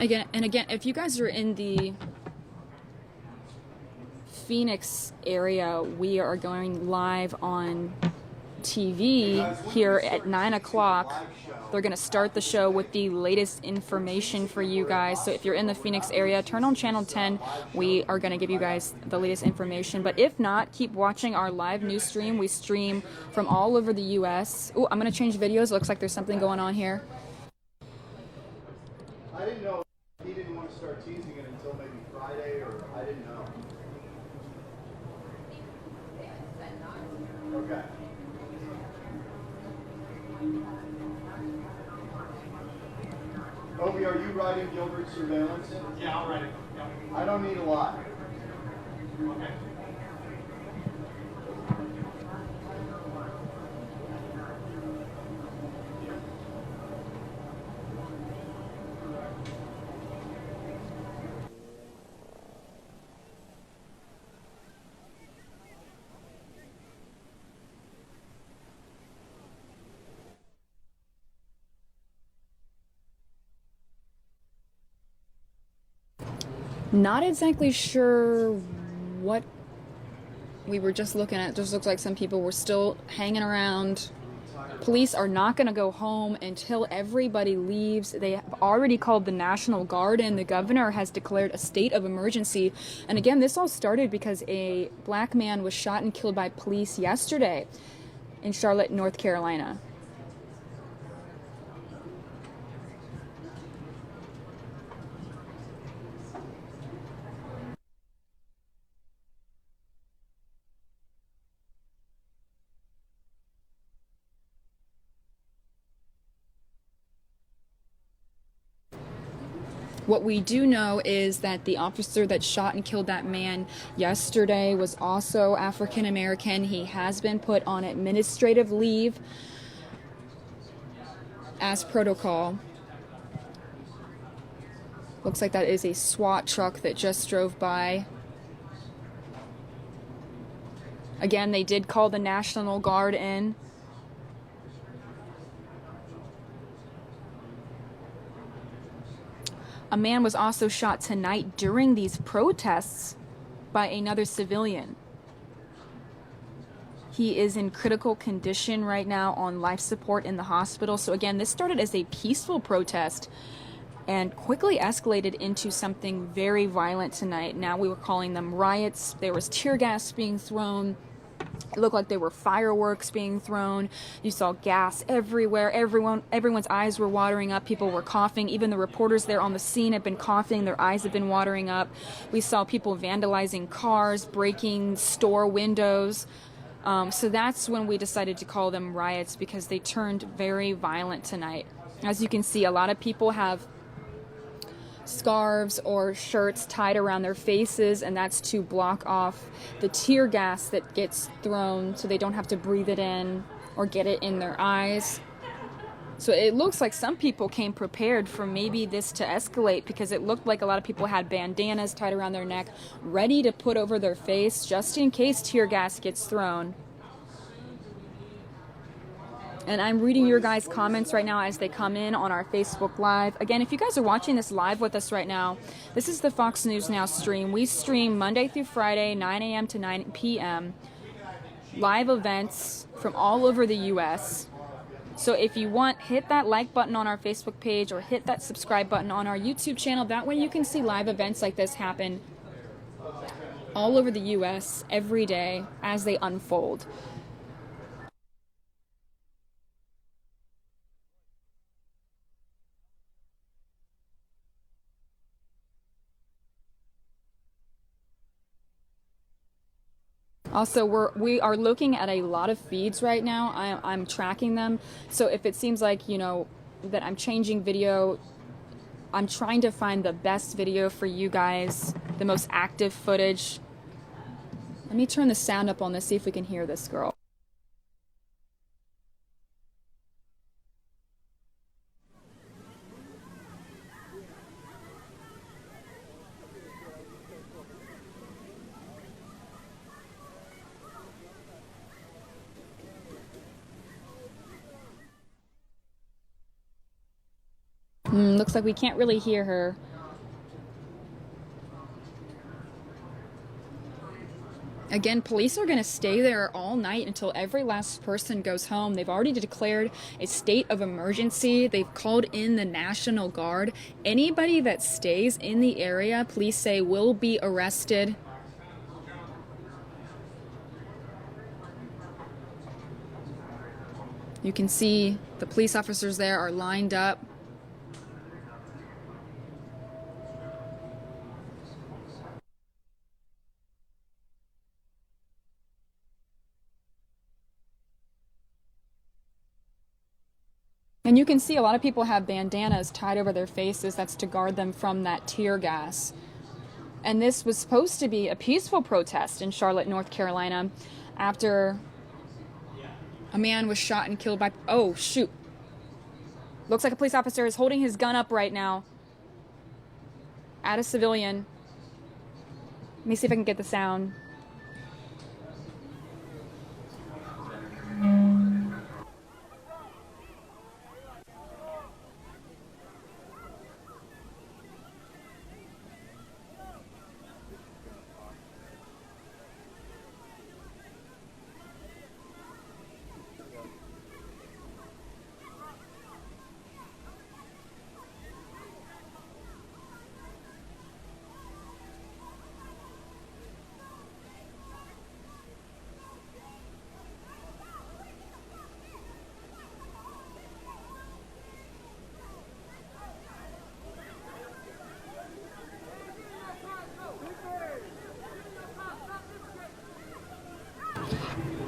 Again, if you guys are in the Phoenix area, we are going live on TV here at 9 o'clock. They're going to start the show with the latest information for you guys. So if you're in the Phoenix area, turn on channel 10. We are going to give you guys the latest information. But if not, keep watching our live news stream. We stream from all over the U.S. Oh, I'm going to change videos. It looks like there's something going on here. I didn't know he didn't want to start teasing it until maybe Friday, or I didn't know. Okay. Obi, are you writing Gilbert's surveillance? Yeah, I'll write it. Yeah. I don't need a lot. Okay. Not exactly sure what we were just looking at. It just looks like some people were still hanging around. Police are not going to go home until everybody leaves. They have already called the National Guard in. The governor has declared a state of emergency. And again, this all started because a black man was shot and killed by police yesterday in Charlotte, North Carolina. What we do know is that the officer that shot and killed that man yesterday was also African American. He has been put on administrative leave as protocol. Looks like that is a SWAT truck that just drove by. Again, they did call the National Guard in. A man was also shot tonight during these protests by another civilian. He is in critical condition right now on life support in the hospital. So again, this started as a peaceful protest and quickly escalated into something very violent tonight. Now we were calling them riots. There was tear gas being thrown. It looked like there were fireworks being thrown. You saw gas everywhere. Everyone's eyes were watering up. People were coughing. Even the reporters there on the scene have been coughing. Their eyes have been watering up. We saw people vandalizing cars, breaking store windows. So that's when we decided to call them riots, because they turned very violent tonight. As you can see, a lot of people have scarves or shirts tied around their faces, and that's to block off the tear gas that gets thrown so they don't have to breathe it in or get it in their eyes. So it looks like some people came prepared for maybe this to escalate, because it looked like a lot of people had bandanas tied around their neck ready to put over their face just in case tear gas gets thrown. And I'm reading your guys' comments right now as they come in on our Facebook Live. Again, if you guys are watching this live with us right now, this is the Fox News Now stream. We stream Monday through Friday, 9 a.m. to 9 p.m. Live events from all over the U.S. So if you want, hit that like button on our Facebook page or hit that subscribe button on our YouTube channel. That way you can see live events like this happen all over the U.S. every day as they unfold. Also, we are looking at a lot of feeds right now. I'm tracking them. So if it seems like, that I'm changing video, I'm trying to find the best video for you guys, the most active footage. Let me turn the sound up on this, see if we can hear this girl. Looks like we can't really hear her. Again, police are going to stay there all night until every last person goes home. They've already declared a state of emergency. They've called in the National Guard. Anybody that stays in the area, police say, will be arrested. You can see the police officers there are lined up. And you can see a lot of people have bandanas tied over their faces. That's to guard them from that tear gas. And this was supposed to be a peaceful protest in Charlotte, North Carolina, after a man was shot and killed by... Oh, shoot. Looks like a police officer is holding his gun up right now at a civilian. Let me see if I can get the sound.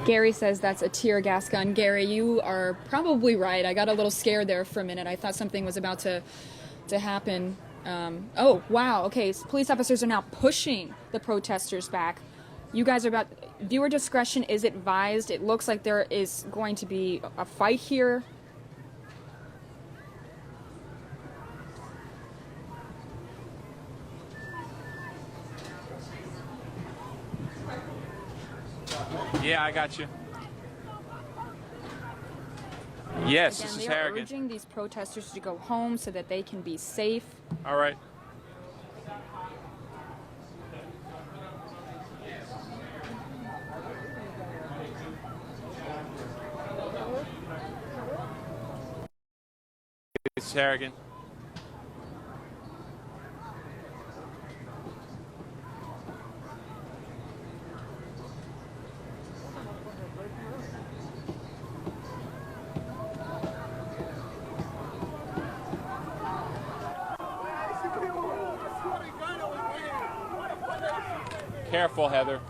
Gary says that's a tear gas gun. Gary, you are probably right. I got a little scared there for a minute. I thought something was about to happen. Oh, wow. Okay, so police officers are now pushing the protesters back. You guys are about... Viewer discretion is advised. It looks like there is going to be a fight here. Yeah, I got you. Yes, Again, this is they are Harrigan. urging these protesters to go home so that they can be safe. All right. This is Harrigan. Careful, Heather.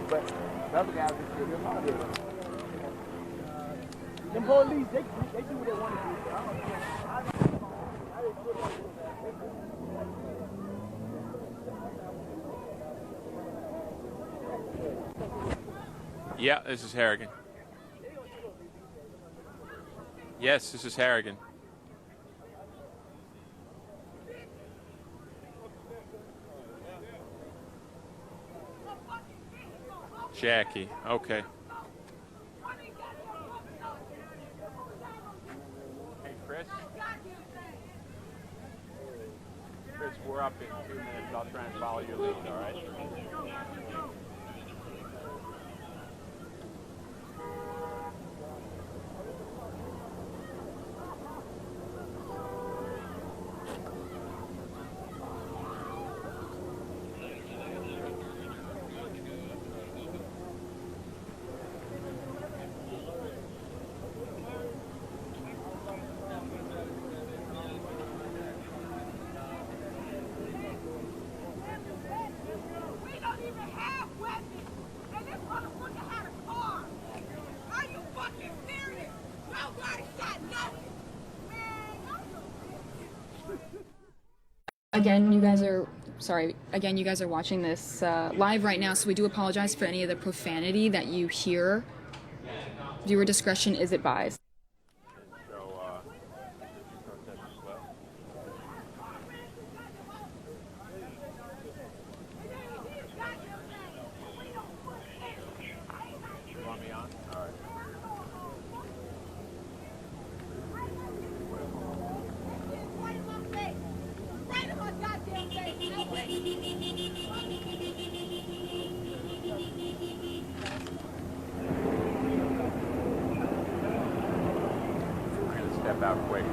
But the other guys just give him all this. Them police, they do what they want to do. Yeah, this is Harrigan. Yes, this is Harrigan. Jackie, okay. Hey, Chris. Chris, we're up in 2 minutes. I'll try and follow your lead, all right? Again, you guys are sorry, again, you guys are watching this live right now, so we do apologize for any of the profanity that you hear. Viewer discretion is advised. Step out quick.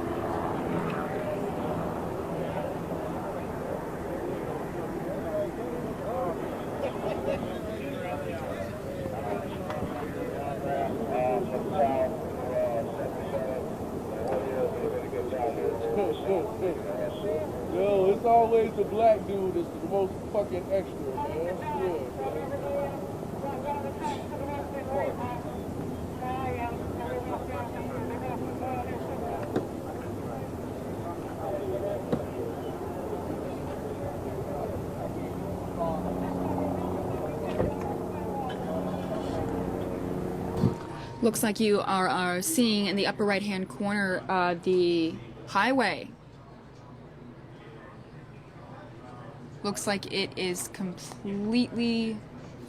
Yo, it's always the black dude that's the most fucking extra, man. Yeah. Looks like you are seeing in the upper right-hand corner the highway. Looks like it is completely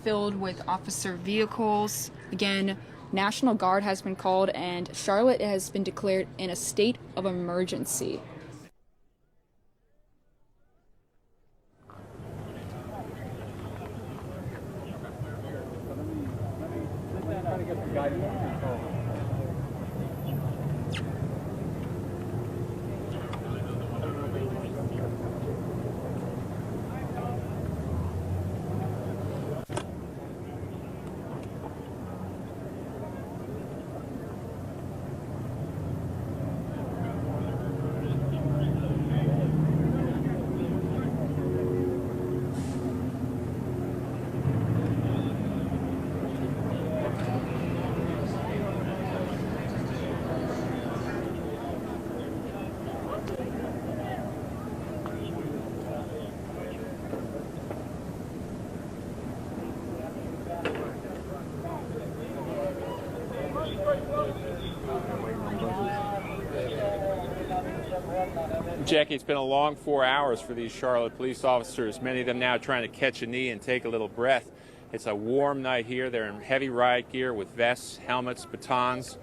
filled with officer vehicles. Again, National Guard has been called and Charlotte has been declared in a state of emergency. Jackie, it's been a long 4 hours for these Charlotte police officers, many of them now trying to catch a knee and take a little breath. It's a warm night here. They're in heavy riot gear with vests, helmets, batons,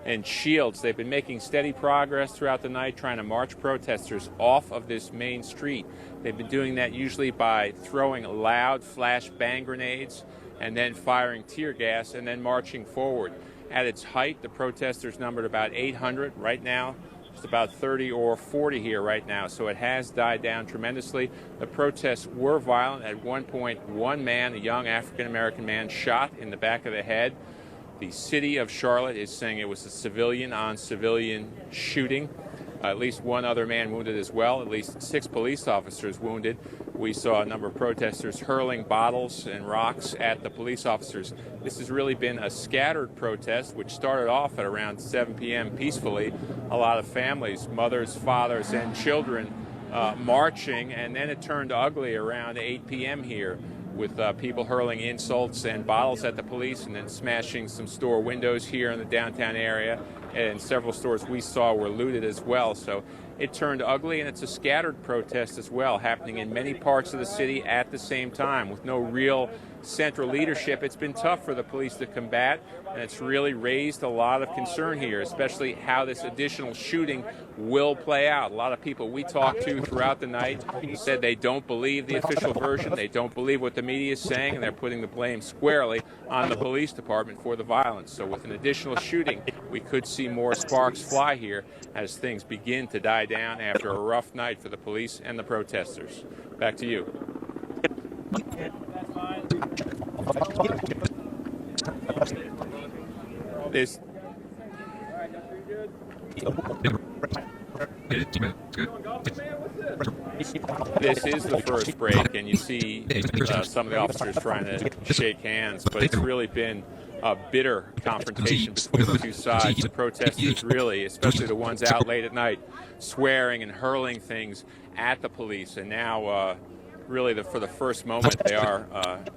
and shields. They've been making steady progress throughout the night trying to march protesters off of this main street. They've been doing that usually by throwing loud flash bang grenades and then firing tear gas and then marching forward. At its height, the protesters numbered about 800 right now. It's about 30 or 40 here right now, so it has died down tremendously. The protests were violent. At one point, one man, a young African-American man, shot in the back of the head. The city of Charlotte is saying it was a civilian-on-civilian shooting. At least one other man wounded as well, at least 6 police officers wounded. We saw a number of protesters hurling bottles and rocks at the police officers. This has really been a scattered protest, which started off at around 7 p.m. peacefully. A lot of families, mothers, fathers, and children marching, and then it turned ugly around 8 p.m. here with people hurling insults and bottles at the police and then smashing some store windows here in the downtown area. And several stores we saw were looted as well. So it turned ugly, and it's a scattered protest as well, happening in many parts of the city at the same time with no real central leadership. It's been tough for the police to combat, and it's really raised a lot of concern here, especially how this additional shooting will play out. A lot of people we talked to throughout the night said they don't believe the official version, they don't believe what the media is saying, and they're putting the blame squarely on the police department for the violence. So with an additional shooting, we could see more sparks fly here as things begin to die down after a rough night for the police and the protesters. Back to you. This is the first break, and you see some of the officers trying to shake hands, but it's really been a bitter confrontation between the two sides. The protesters really, especially the ones out late at night, swearing and hurling things at the police, and now really for the first moment they are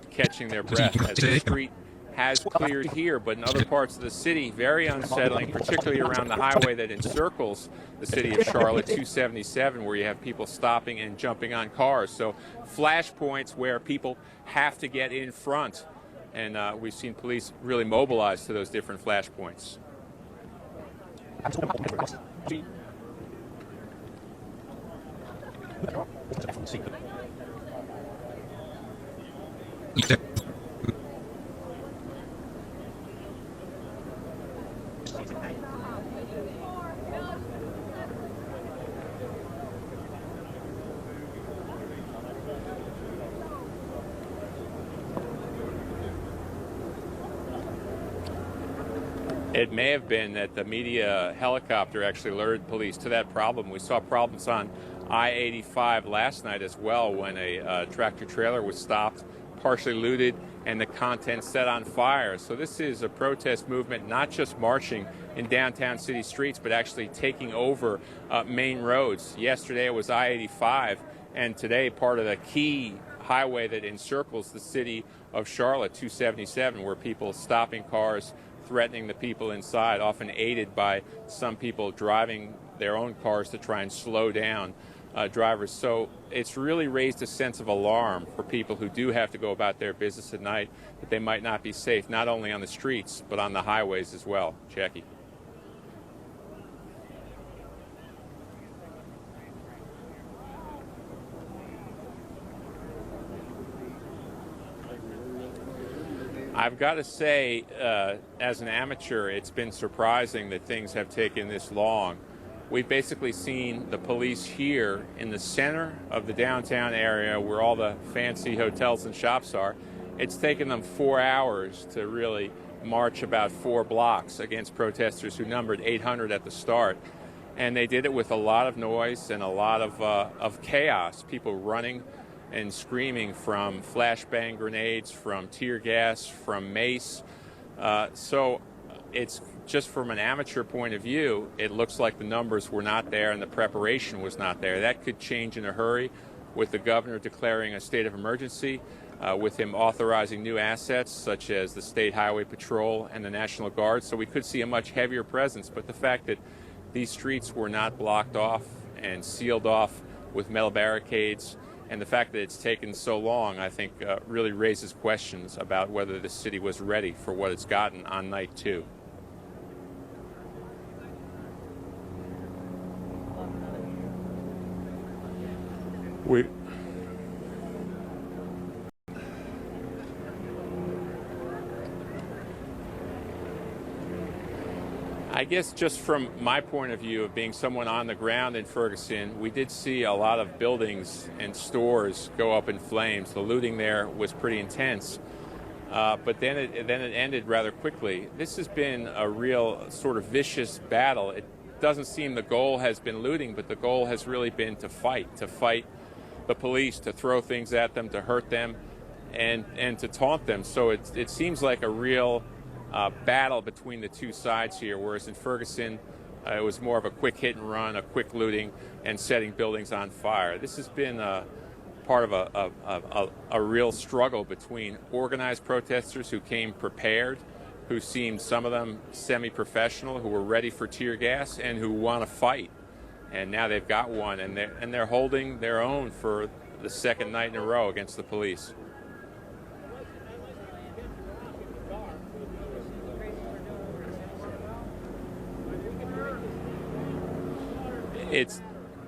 catching their breath as the street has cleared here, but in other parts of the city, very unsettling, particularly around the highway that encircles the city of Charlotte, 277, where you have people stopping and jumping on cars. So flashpoints where people have to get in front, and we've seen police really mobilize to those different flashpoints. It may have been that the media helicopter actually alerted police to that problem. We saw problems on I-85 last night as well when a tractor trailer was stopped, partially looted, and the contents set on fire. So this is a protest movement, not just marching in downtown city streets, but actually taking over main roads. Yesterday it was I-85, and today part of the key highway that encircles the city of Charlotte, 277, where people stopping cars, threatening the people inside, often aided by some people driving their own cars to try and slow down drivers. So it's really raised a sense of alarm for people who do have to go about their business at night, that they might not be safe, not only on the streets, but on the highways as well. Jackie. I've got to say, as an amateur, it's been surprising that things have taken this long. We've basically seen the police here in the center of the downtown area where all the fancy hotels and shops are. It's taken them 4 hours to really march about 4 blocks against protesters who numbered 800 at the start. And they did it with a lot of noise and a lot of chaos, people running and screaming from flashbang grenades, from tear gas, from mace. So it's just from an amateur point of view, it looks like the numbers were not there and the preparation was not there. That could change in a hurry with the governor declaring a state of emergency, with him authorizing new assets such as the State Highway Patrol and the National Guard. So we could see a much heavier presence. But the fact that these streets were not blocked off and sealed off with metal barricades, and the fact that it's taken so long, I think, really raises questions about whether the city was ready for what it's gotten on night 2. I guess just from my point of view of being someone on the ground in Ferguson, we did see a lot of buildings and stores go up in flames. The looting there was pretty intense, but then it ended rather quickly. This has been a real sort of vicious battle. It doesn't seem the goal has been looting, but the goal has really been to fight the police, to throw things at them, to hurt them, and to taunt them. So it seems like a real battle between the two sides here, whereas in Ferguson it was more of a quick hit and run, a quick looting, and setting buildings on fire. This has been part of a real struggle between organized protesters who came prepared, who seemed, some of them, semi-professional, who were ready for tear gas, and who want to fight. And now they've got one, and they're holding their own for the second night in a row against the police.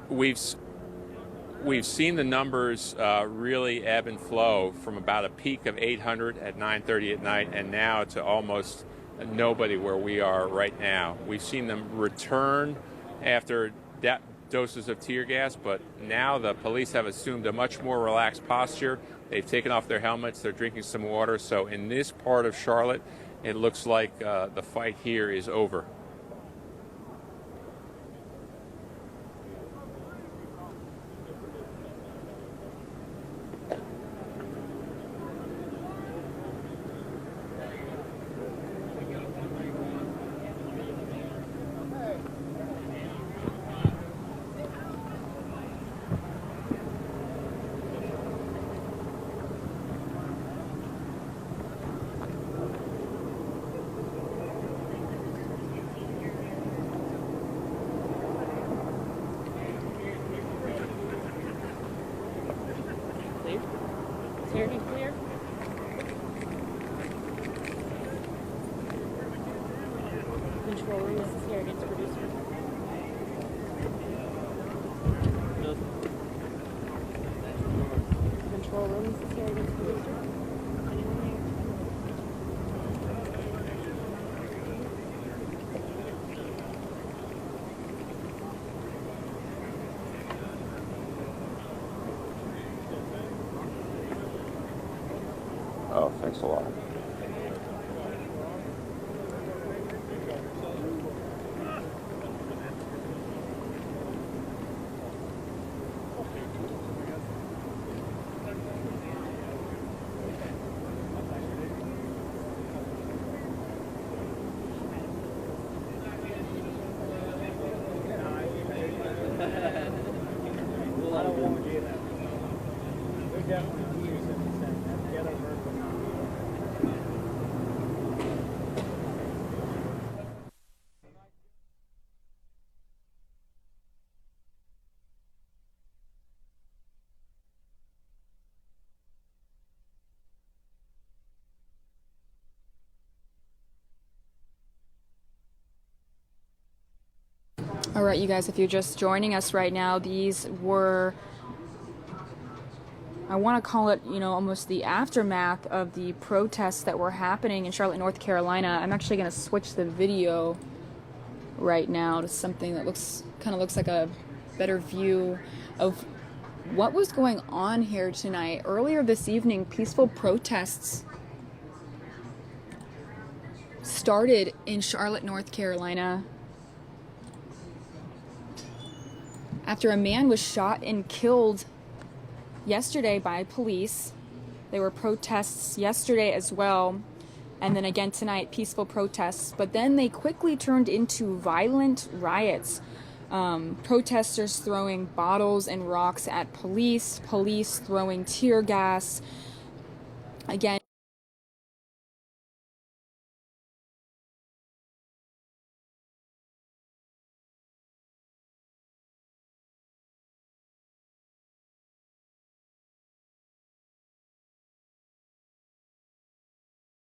We've seen the numbers really ebb and flow from about a peak of 800 at 9:30 at night, and now to almost nobody where we are right now. We've seen them return after doses of tear gas, but now the police have assumed a much more relaxed posture. They've taken off their helmets, they're drinking some water. So in this part of Charlotte, it looks like the fight here is over. stuff. Thanks a lot. All right, you guys, if you're just joining us right now, these were, I want to call it, almost the aftermath of the protests that were happening in Charlotte, North Carolina. I'm actually going to switch the video right now to something that kind of looks like a better view of what was going on here tonight. Earlier this evening, peaceful protests started in Charlotte, North Carolina, after a man was shot and killed yesterday by police. There were protests yesterday as well, and then again tonight, peaceful protests. But then they quickly turned into violent riots. Protesters throwing bottles and rocks at police, police throwing tear gas. Again,